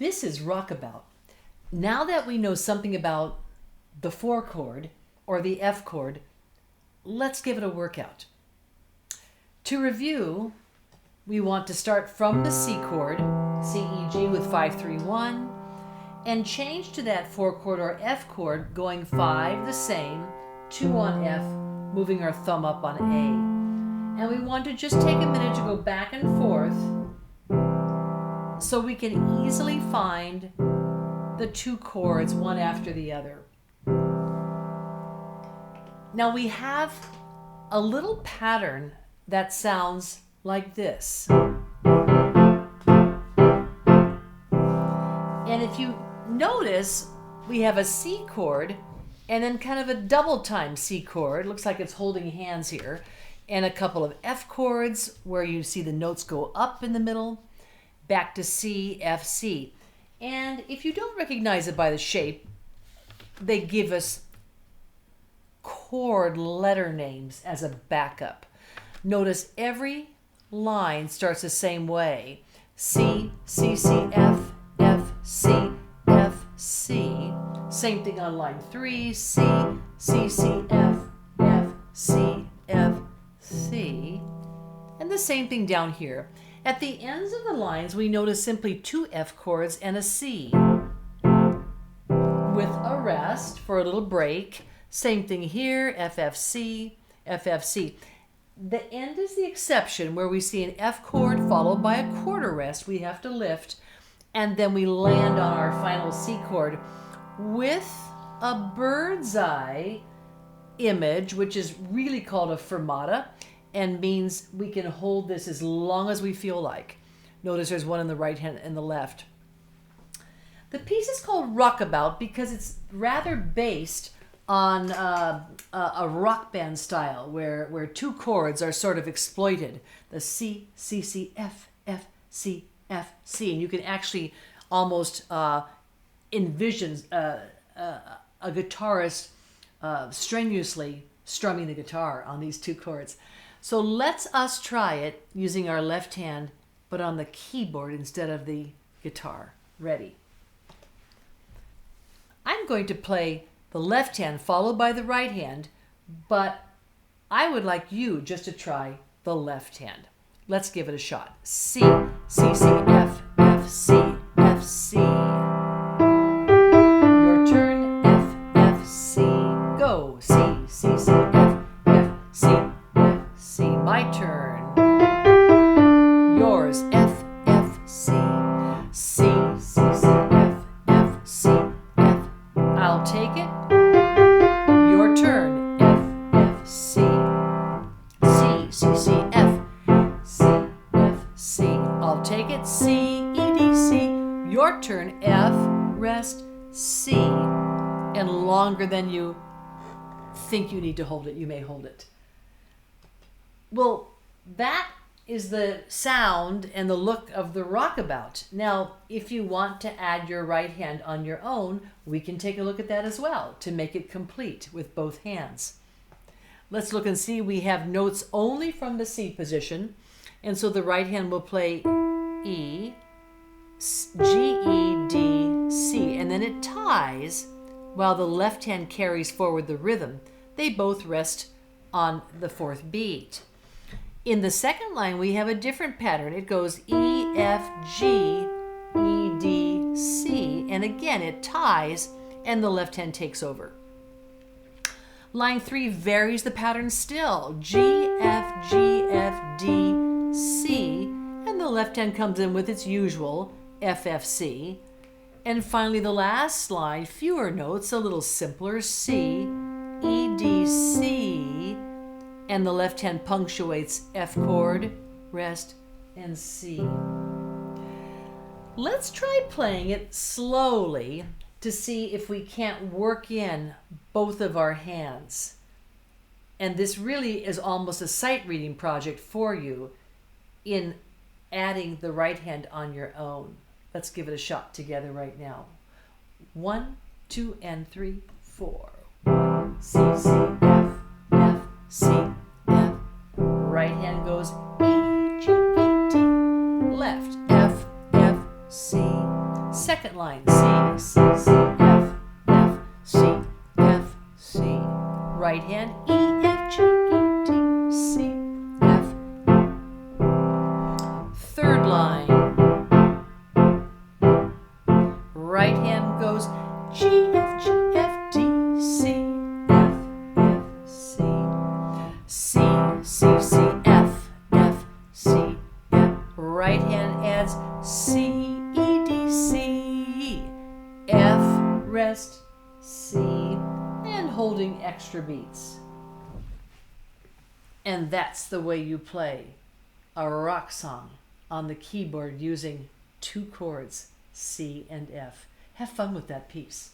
This is Rockabout. Now that we know something about the 4 chord or the F chord, let's give it a workout. To review, we want to start from the C chord, C, E, G with 5, 3, 1, and change to that 4 chord or F chord, going 5 the same, 2 on F, moving our thumb up on A. And we want to just take a minute to go back and forth so we can easily find the 2 chords one after the other. Now we have a little pattern that sounds like this. And if you notice, we have a C chord and then kind of a double time C chord. Looks like it's holding hands here. And a couple of F chords where you see the notes go up in the middle, back to C, F, C. And if you don't recognize it by the shape, they give us chord letter names as a backup. Notice every line starts the same way. C, C, C, F, F, C, F, C. Same thing on line 3, C, C, C, F, F, C, F, C. And the same thing down here. At the ends of the lines, we notice simply 2 F chords and a C, with a rest for a little break. Same thing here, F, F, C, F, F, C. The end is the exception, where we see an F chord followed by a quarter rest we have to lift, and then we land on our final C chord with a bird's eye image, which is really called a fermata, and means we can hold this as long as we feel like. Notice there's one in the right hand and the left. The piece is called Rockabout because it's rather based on a rock band style where 2 chords are sort of exploited. The C, C, C, F, F, C, F, C. And you can actually almost envision a guitarist strenuously strumming the guitar on these 2 chords. So let's us try it using our left hand, but on the keyboard instead of the guitar. Ready? I'm going to play the left hand followed by the right hand, but I would like you just to try the left hand. Let's give it a shot. C, C, C, F, F, C, F, C. Your turn, F, F, C. Go, C, C, C, F, F, C, F, C. My turn. Yours, F, F, C. C, C, C, F, F, C, F. I'll take it. Your turn, F, F, C. C, C, C, F, C, F, C. I'll take it, C, E, D, C. Your turn, F, rest, C. And longer than you think you need to hold it, you may hold it. Well, that is the sound and the look of the Rockabout. Now, if you want to add your right hand on your own, we can take a look at that as well to make it complete with both hands. Let's look and see. We have notes only from the C position, and so the right hand will play E, G, E, D, C, and then it ties while the left hand carries forward the rhythm. They both rest on the 4th beat. In the second line, we have a different pattern. It goes E, F, G, E, D, C, and again it ties and the left hand takes over. Line 3 varies the pattern still. G, F, G, F, D, C, and the left hand comes in with its usual F, F, C. And finally the last line, fewer notes, a little simpler, C, E, D, C, and the left hand punctuates F chord, rest, and C. Let's try playing it slowly to see if we can't work in both of our hands. And this really is almost a sight reading project for you in adding the right hand on your own. Let's give it a shot together right now. 1, 2, and 3, 4. C, C, F, F, C, F. Right hand goes E, G, E, D. Left, F, F, C, Second line, C, C, C, F, F, C, F, C. Right hand, E, F, G, E, D, C, F. Third line, right hand goes G, F, G, F, D, C, F, F, C, C, C, C, F, F, C, F. Right hand adds C, E, D, C, F, rest, C, and holding extra beats. And that's the way you play a rock song on the keyboard using 2 chords, C and F. Have fun with that piece.